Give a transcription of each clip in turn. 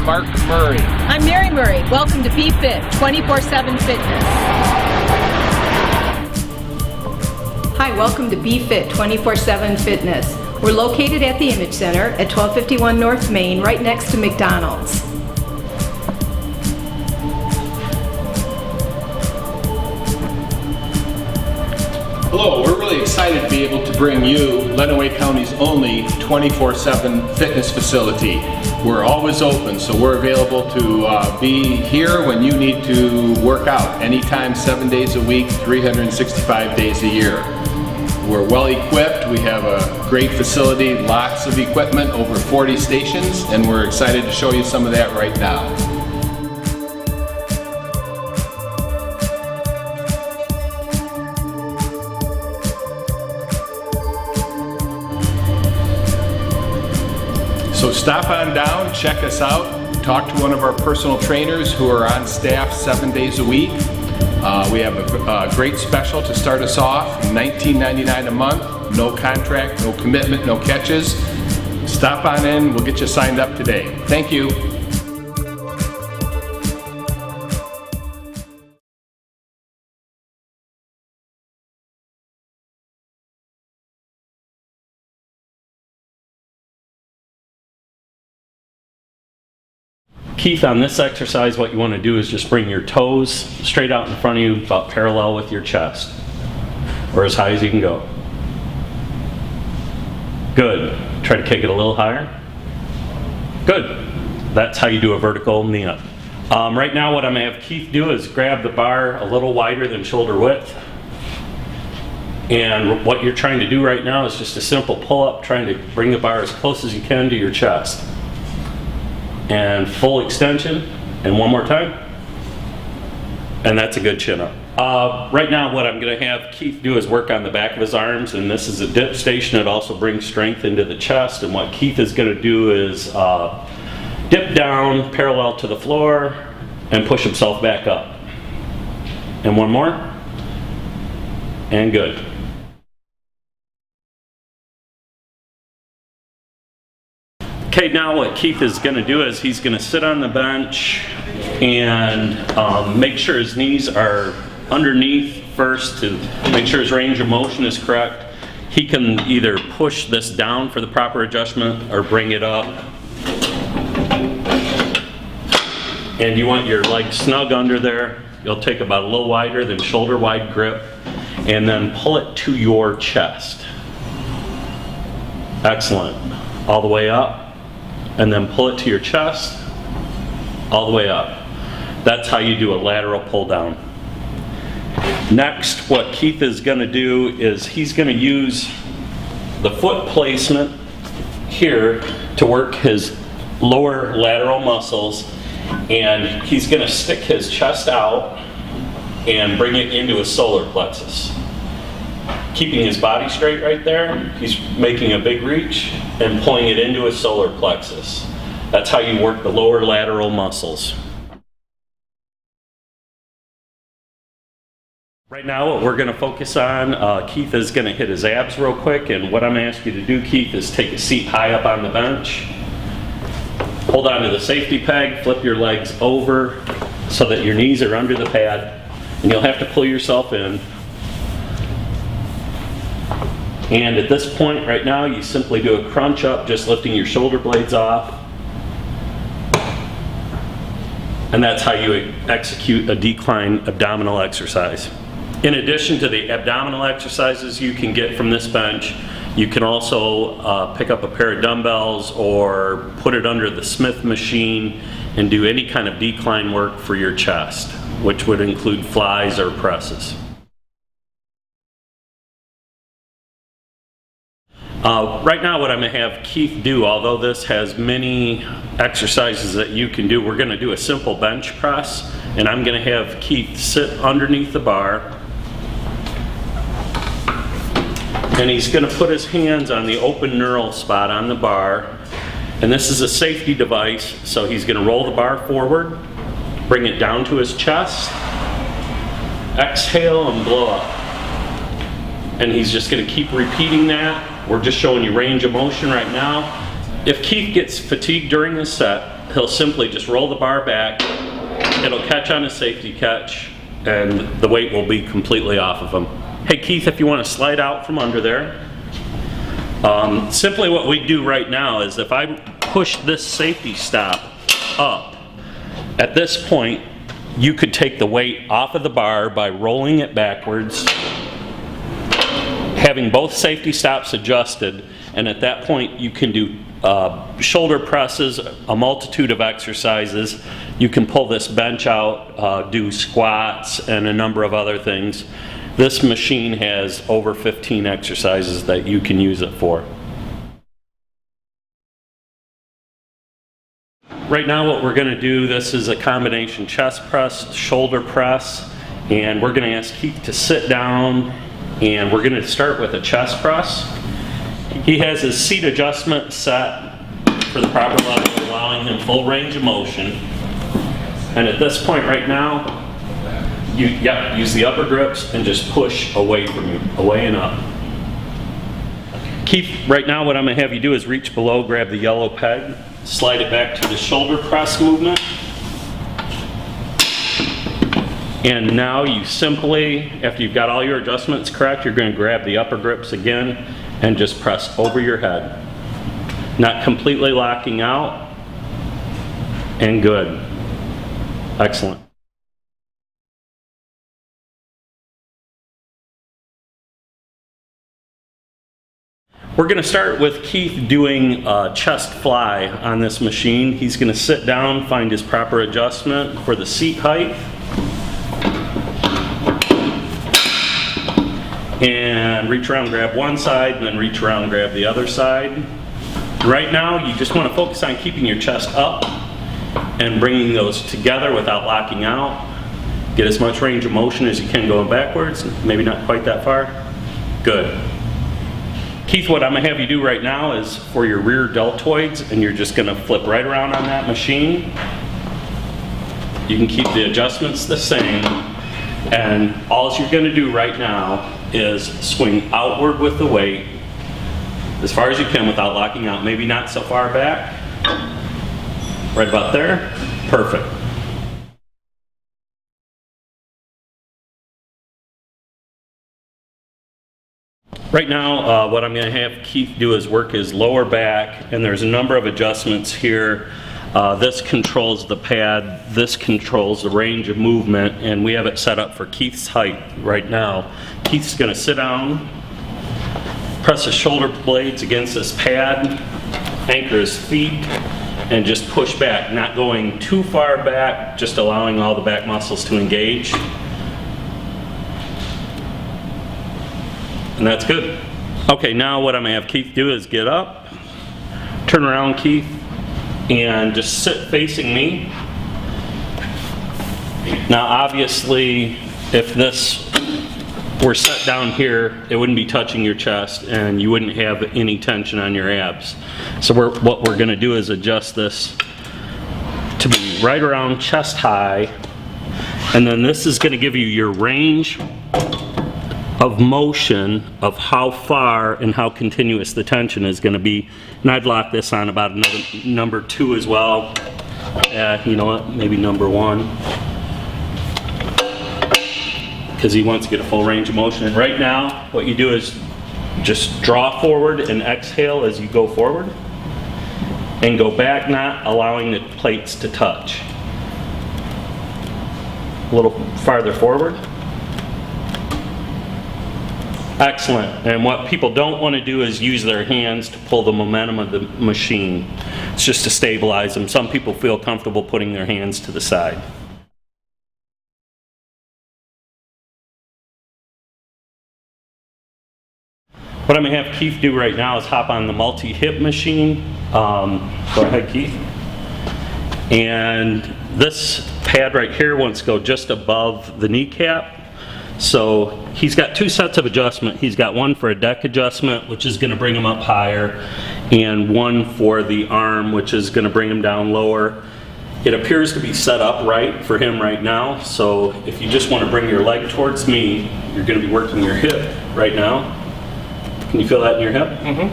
I'm Mark Murray. I'm Mary Murray. Welcome to BFit 24/7 Fitness. Hi, welcome to BFit 24/7 Fitness. We're located at the Image Center at 1251 North Main, right next to McDonald's. Hello, we're really excited to be able to bring you Lenawee County's only 24/7 fitness facility. We're always open, so we're available to be here when you need to work out, anytime, 7 days a week, 365 days a year. We're well equipped, we have a great facility, lots of equipment, over 40 stations, and we're excited to show you some of that right now. So stop on down, check us out, talk to one of our personal trainers who are on staff 7 days a week. We have a great special to start us off, $19.99 a month, no contract, no commitment, no catches. Stop on in, we'll get you signed up today. Thank you. Keith, on this exercise, what you want to do is just bring your toes straight out in front of you, about parallel with your chest, or as high as you can go. Good. Try to kick it a little higher. Good. That's how you do a vertical knee up. Right now, what I'm going to have Keith do is grab the bar a little wider than shoulder width. And what you're trying to do right now is just a simple pull up, trying to bring the bar as close as you can to your chest. And full extension, and one more time, and that's a good chin up. Right now what I'm going to have Keith do is work on the back of his arms, and this is a dip station. It also brings strength into the chest, and what Keith is going to do is dip down parallel to the floor and push himself back up. And one more, and good. Okay, now what Keith is going to do is he's going to sit on the bench and make sure his knees are underneath first to make sure his range of motion is correct. He can either push this down for the proper adjustment or bring it up. And you want your legs snug under there. You'll take about a little wider than shoulder wide grip and then pull it to your chest. Excellent. All the way up. And then pull it to your chest, all the way up. That's how you do a lateral pull down. Next, what Keith is going to do is he's going to use the foot placement here to work his lower lateral muscles, and he's going to stick his chest out and bring it into his solar plexus. Keeping his body straight right there, he's making a big reach and pulling it into his solar plexus. That's how you work the lower lateral muscles. Right now what we're going to focus on, Keith is going to hit his abs real quick, and what I'm going to ask you to do, Keith, is take a seat high up on the bench, hold on to the safety peg, flip your legs over so that your knees are under the pad, and you'll have to pull yourself in. And at this point right now, you simply do a crunch up, just lifting your shoulder blades off. And that's how you execute a decline abdominal exercise. In addition to the abdominal exercises you can get from this bench, you can also pick up a pair of dumbbells or put it under the Smith machine and do any kind of decline work for your chest, which would include flies or presses. Right now what I'm going to have Keith do, although this has many exercises that you can do, we're going to do a simple bench press, and I'm going to have Keith sit underneath the bar, and he's going to put his hands on the open neural spot on the bar, and this is a safety device, so he's going to roll the bar forward, bring it down to his chest, exhale and blow up. And he's just going to keep repeating that. We're just showing you range of motion right now. If Keith gets fatigued during this set, he'll simply just roll the bar back, it'll catch on a safety catch, and the weight will be completely off of him. Hey Keith, if you want to slide out from under there. Simply what we do right now is if I push this safety stop up, at this point you could take the weight off of the bar by rolling it backwards, having both safety stops adjusted, and at that point you can do shoulder presses, a multitude of exercises. You can pull this bench out, do squats, and a number of other things. This machine has over 15 exercises that you can use it for. Right now what we're going to do, this is a combination chest press, shoulder press, and we're going to ask Keith to sit down, and we're going to start with a chest press. He has his seat adjustment set for the proper level, allowing him full range of motion. And at this point right now, use the upper grips and just push away from you, away and up. Keith, right now what I'm going to have you do is reach below, grab the yellow peg, slide it back to the shoulder press movement. And now you simply, after you've got all your adjustments correct, you're going to grab the upper grips again and just press over your head. Not completely locking out. And good. Excellent. We're going to start with Keith doing a chest fly on this machine. He's going to sit down, find his proper adjustment for the seat height, and reach around, grab one side, and then reach around, grab the other side. Right now, you just want to focus on keeping your chest up and bringing those together without locking out. Get as much range of motion as you can going backwards, maybe not quite that far. Good. Keith, what I'm going to have you do right now is for your rear deltoids, and you're just going to flip right around on that machine. You can keep the adjustments the same, and all you're going to do right now is swing outward with the weight as far as you can without locking out. Maybe not so far back. Right about there. Perfect. Right now, what I'm going to have Keith do is work his lower back, and there's a number of adjustments here. This controls the pad, this controls the range of movement, and we have it set up for Keith's height right now. Keith's going to sit down, press his shoulder blades against this pad, anchor his feet, and just push back, not going too far back, just allowing all the back muscles to engage. And that's good. Okay, now what I'm going to have Keith do is get up, turn around Keith, and just sit facing me. Now obviously, if this were set down here, it wouldn't be touching your chest and you wouldn't have any tension on your abs. So what we're going to do is adjust this to be right around chest high, and then this is going to give you your range of motion of how far and how continuous the tension is going to be. And I'd lock this on about another number 2 as well. You know what, maybe number 1, because he wants to get a full range of motion. And right now what you do is just draw forward and exhale as you go forward, and go back, not allowing the plates to touch. A little farther forward. Excellent. And what people don't want to do is use their hands to pull the momentum of the machine. It's just to stabilize them. Some people feel comfortable putting their hands to the side. What I'm going to have Keith do right now is hop on the multi-hip machine. Go ahead, Keith. And this pad right here wants to go just above the kneecap. So he's got 2 sets of adjustment. He's got one for a deck adjustment, which is going to bring him up higher, and one for the arm, which is going to bring him down lower. It appears to be set up right for him right now. So if you just want to bring your leg towards me, you're going to be working your hip right now. Can you feel that in your hip? Mm-hmm.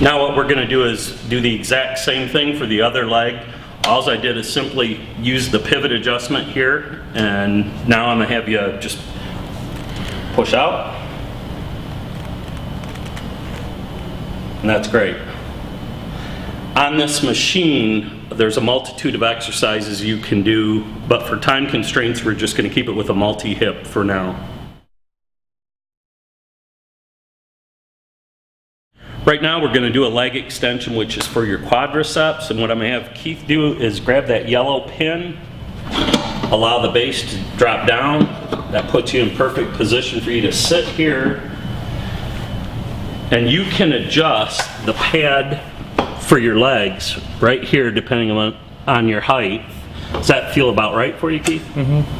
Now what we're going to do is do the exact same thing for the other leg. All I did is simply use the pivot adjustment here, and now I'm going to have you just push out. And that's great. On this machine, there's a multitude of exercises you can do, but for time constraints, we're just going to keep it with a multi-hip for now. Right now we're going to do a leg extension, which is for your quadriceps, and what I'm going to have Keith do is grab that yellow pin, allow the base to drop down. That puts you in perfect position for you to sit here, and you can adjust the pad for your legs right here depending on your height. Does that feel about right for you, Keith? Mm-hmm.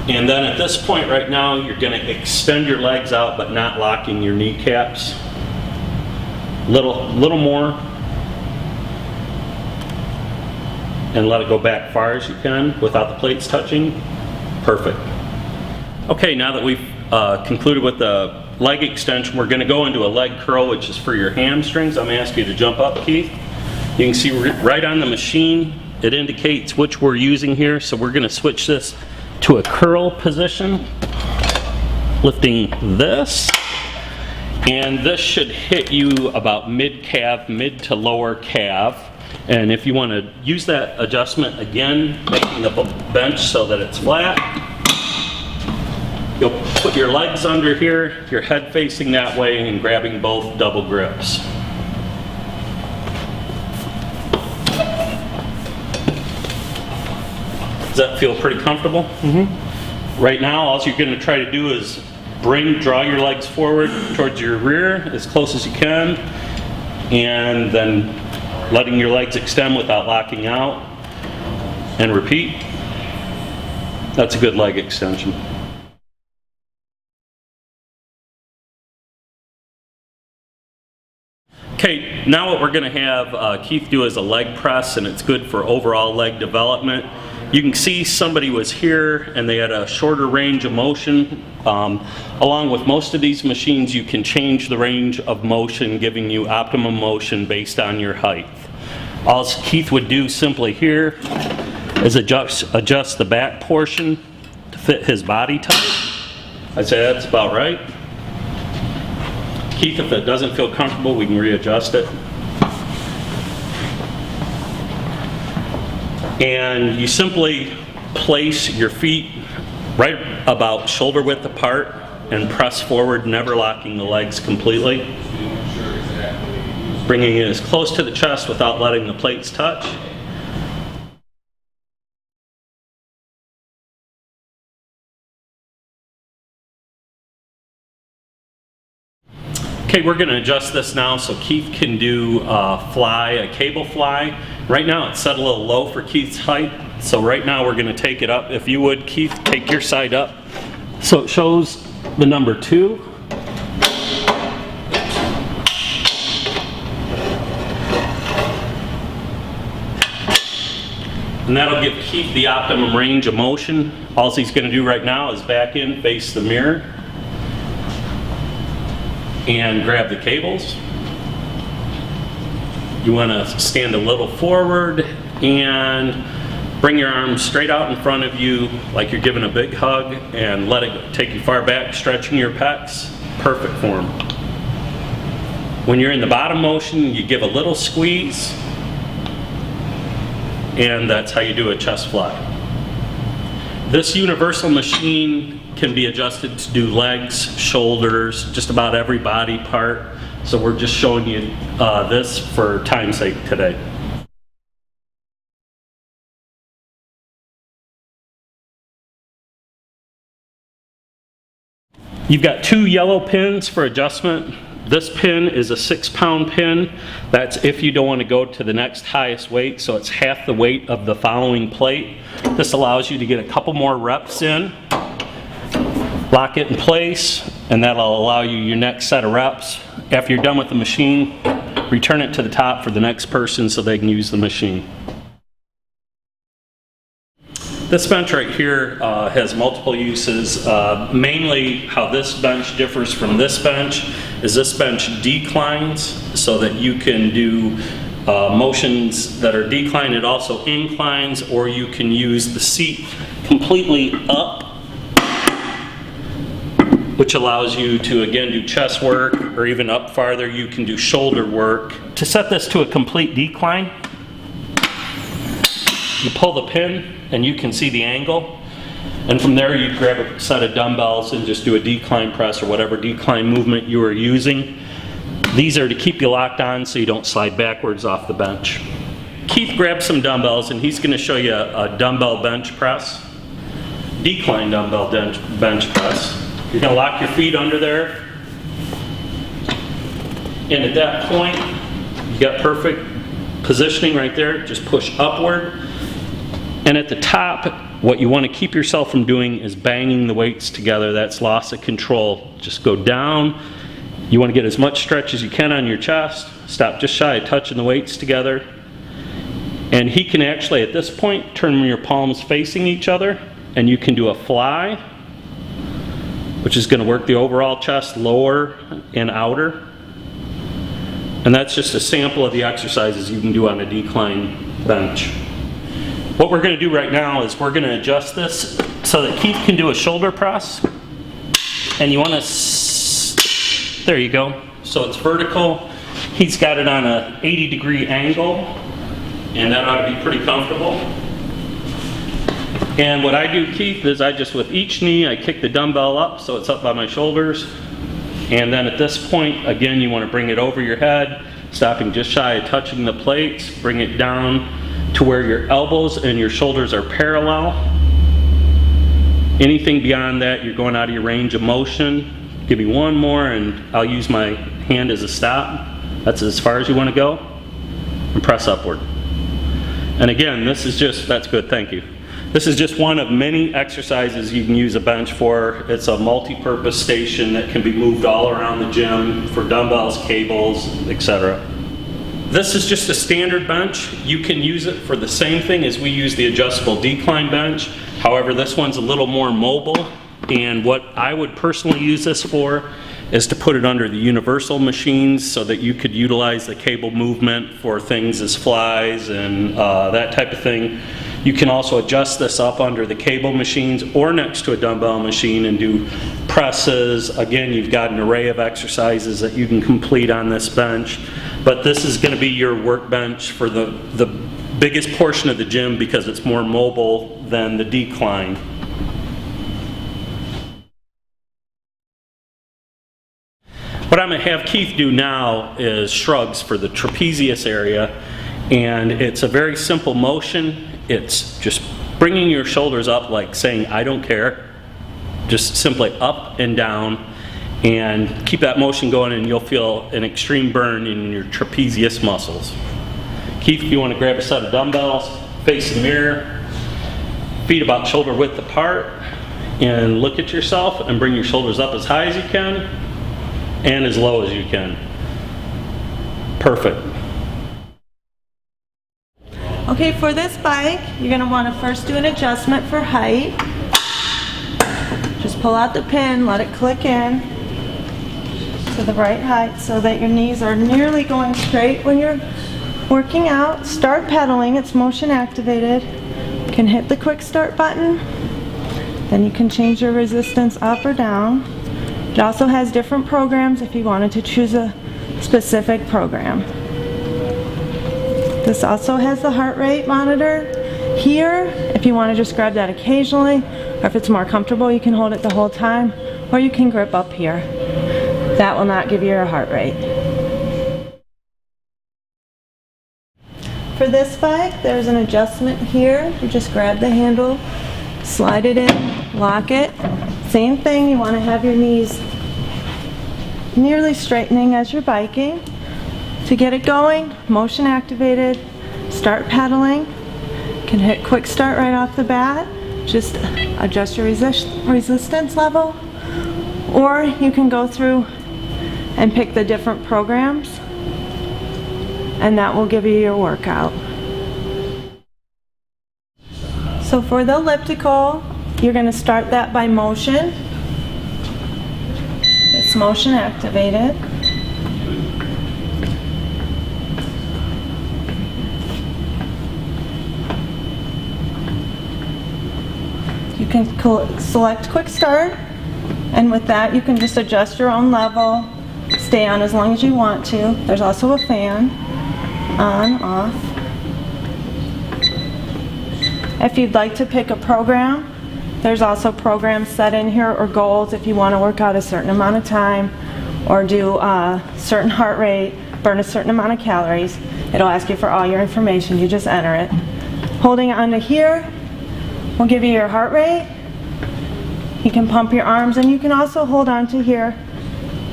And then at this point right now, you're going to extend your legs out but not locking your kneecaps. Little more. And let it go back far as you can without the plates touching. Perfect. Okay, now that we've concluded with the leg extension, we're going to go into a leg curl, which is for your hamstrings. I'm going to ask you to jump up, Keith. You can see right on the machine, it indicates which we're using here. So we're going to switch this to a curl position, lifting this, and this should hit you about mid-calf, mid to lower calf. And if you want to use that adjustment again, making the bench so that it's flat, you'll put your legs under here, your head facing that way, and grabbing both double grips. Does that feel pretty comfortable? Mm-hmm. Right now, all you're going to try to do is draw your legs forward towards your rear as close as you can, and then letting your legs extend without locking out, and repeat. That's a good leg extension. Okay, now what we're going to have Keith do is a leg press, and it's good for overall leg development. You can see somebody was here and they had a shorter range of motion. Along with most of these machines, you can change the range of motion, giving you optimum motion based on your height. All Keith would do simply here is adjust the back portion to fit his body type. I'd say that's about right. Keith, if that doesn't feel comfortable, we can readjust it. And you simply place your feet right about shoulder width apart and press forward, never locking the legs completely. Bringing it as close to the chest without letting the plates touch. Okay, we're going to adjust this now so Keith can do a cable fly. Right now it's set a little low for Keith's height, so right now we're going to take it up. If you would, Keith, take your side up so it shows the number 2. And that'll give Keith the optimum range of motion. All he's going to do right now is back in, face the mirror, and grab the cables. You want to stand a little forward and bring your arms straight out in front of you like you're giving a big hug, and let it take you far back, stretching your pecs. Perfect form. When you're in the bottom motion, you give a little squeeze, and that's how you do a chest fly. This universal machine can be adjusted to do legs, shoulders, just about every body part. So we're just showing you this for time's sake today. You've got 2 yellow pins for adjustment. This pin is a 6-pound pin. That's if you don't want to go to the next highest weight, so it's half the weight of the following plate. This allows you to get a couple more reps in. Lock it in place, and that'll allow you your next set of reps. After you're done with the machine, return it to the top for the next person so they can use the machine. This bench right here has multiple uses. Mainly how this bench differs from this bench is this bench declines so that you can do motions that are declined. It also inclines, or you can use the seat completely up, which allows you to again do chest work, or even up farther you can do shoulder work. To set this to a complete decline, you pull the pin and you can see the angle, and from there you grab a set of dumbbells and just do a decline press or whatever decline movement you are using. These are to keep you locked on so you don't slide backwards off the bench. Keith grabbed some dumbbells and he's going to show you a dumbbell bench press, decline dumbbell bench press. You're going to lock your feet under there, and at that point you got perfect positioning right there. Just push upward, and at the top what you want to keep yourself from doing is banging the weights together. That's loss of control. Just go down. You want to get as much stretch as you can on your chest. Stop just shy of touching the weights together. And he can actually, at this point, turn your palms facing each other, and you can do a fly, which is going to work the overall chest, lower and outer. And that's just a sample of the exercises you can do on a decline bench. What we're going to do right now is we're going to adjust this so that Keith can do a shoulder press. And you want to, there you go. So it's vertical. He's got it on a 80-degree angle, and that ought to be pretty comfortable. And what I do, Keith, is I just, with each knee, I kick the dumbbell up so it's up by my shoulders. And then at this point, again, you want to bring it over your head, stopping just shy of touching the plates. Bring it down to where your elbows and your shoulders are parallel. Anything beyond that, you're going out of your range of motion. Give me one more, and I'll use my hand as a stop. That's as far as you want to go. And press upward. And again, this is just, that's good, thank you. This is just one of many exercises you can use a bench for. It's a multi-purpose station that can be moved all around the gym for dumbbells, cables, etc. This is just a standard bench. You can use it for the same thing as we use the adjustable decline bench. However, this one's a little more mobile, and what I would personally use this for is to put it under the universal machines so that you could utilize the cable movement for things as flies and that type of thing. You can also adjust this up under the cable machines or next to a dumbbell machine and do presses. Again, you've got an array of exercises that you can complete on this bench, but this is going to be your workbench for the biggest portion of the gym because it's more mobile than the decline. What I'm going to have Keith do now is shrugs for the trapezius area, and it's a very simple motion. It's just bringing your shoulders up like saying, I don't care. Just simply up and down, and keep that motion going, and you'll feel an extreme burn in your trapezius muscles. Keith, if you want to grab a set of dumbbells, face the mirror, feet about shoulder width apart, and look at yourself and bring your shoulders up as high as you can and as low as you can. Perfect. Okay, for this bike, you're going to want to first do an adjustment for height. Just pull out the pin, let it click in to the right height so that your knees are nearly going straight when you're working out. Start pedaling, it's motion activated. You can hit the quick start button, then you can change your resistance up or down. It also has different programs if you wanted to choose a specific program. This also has the heart rate monitor here. If you want to just grab that occasionally, or if it's more comfortable, you can hold it the whole time, or you can grip up here. That will not give you your heart rate. For this bike, there's an adjustment here. You just grab the handle, slide it in, lock it. Same thing, you want to have your knees nearly straightening as you're biking. To get it going, motion activated, start pedaling. You can hit quick start right off the bat. Just adjust your resistance level. Or you can go through and pick the different programs, and that will give you your workout. So for the elliptical, you're going to start that by motion. It's motion activated. You can select quick start, and with that you can just adjust your own level, stay on as long as you want to. There's also a fan, on, off. If you'd like to pick a program, there's also programs set in here, or goals if you want to work out a certain amount of time or do a certain heart rate, burn a certain amount of calories. It'll ask you for all your information. You just enter it. Holding onto here will give you your heart rate. You can pump your arms, and you can also hold on to here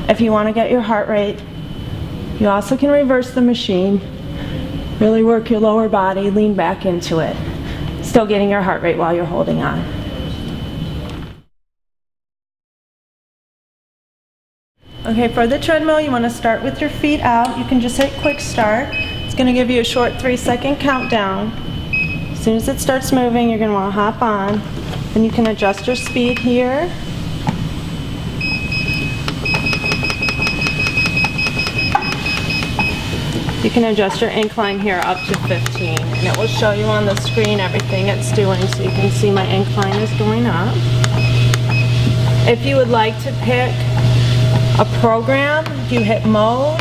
if you want to get your heart rate. You also can reverse the machine, really work your lower body, lean back into it. Still getting your heart rate while you're holding on. Okay, for the treadmill, you want to start with your feet out. You can just hit quick start. It's going to give you a short 3-second countdown. As soon as it starts moving, you're going to want to hop on. Then you can adjust your speed here. You can adjust your incline here up to 15, and it will show you on the screen everything it's doing, so you can see my incline is going up. If you would like to pick a program, you hit mode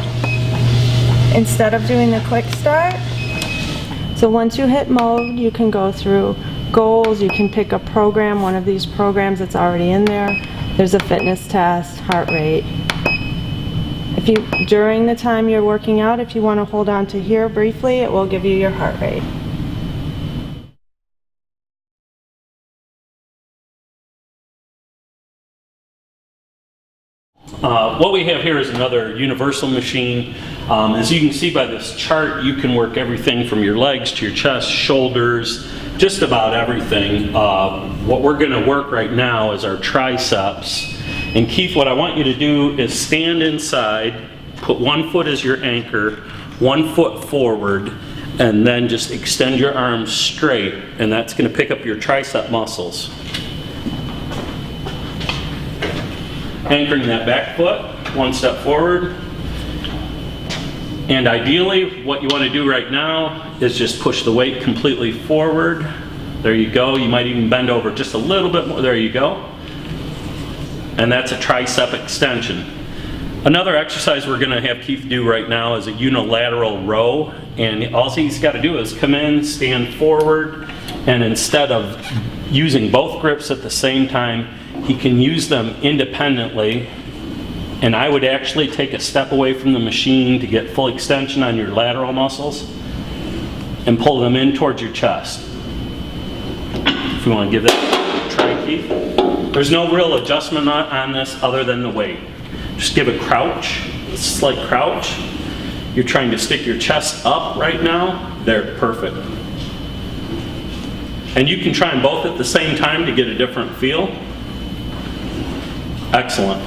instead of doing the quick start. So once you hit mode, you can go through goals, you can pick a program, one of these programs that's already in there. There's a fitness test, heart rate. If you, during the time you're working out, if you want to hold on to here briefly, it will give you your heart rate. What we have here is another universal machine. As you can see by this chart, you can work everything from your legs to your chest, shoulders, just about everything. What we're going to work right now is our triceps. And Keith, what I want you to do is stand inside, put one foot as your anchor, one foot forward, and then just extend your arms straight, and that's going to pick up your tricep muscles. Anchoring that back foot, one step forward. And ideally, what you want to do right now is just push the weight completely forward. There you go. You might even bend over just a little bit more. There you go. And that's a tricep extension. Another exercise we're going to have Keith do right now is a unilateral row. And all he's got to do is come in, stand forward, and instead of using both grips at the same time, he can use them independently. And I would actually take a step away from the machine to get full extension on your lateral muscles and pull them in towards your chest. If you want to give that a try, Keith. There's no real adjustment on this other than the weight. Just give a crouch, a slight crouch. You're trying to stick your chest up right now. There, perfect. And you can try them both at the same time to get a different feel. Excellent.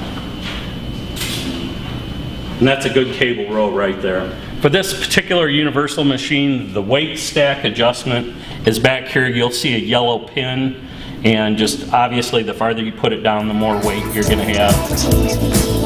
And that's a good cable row right there. For this particular universal machine, the weight stack adjustment is back here. You'll see a yellow pin, and just obviously the farther you put it down, the more weight you're going to have.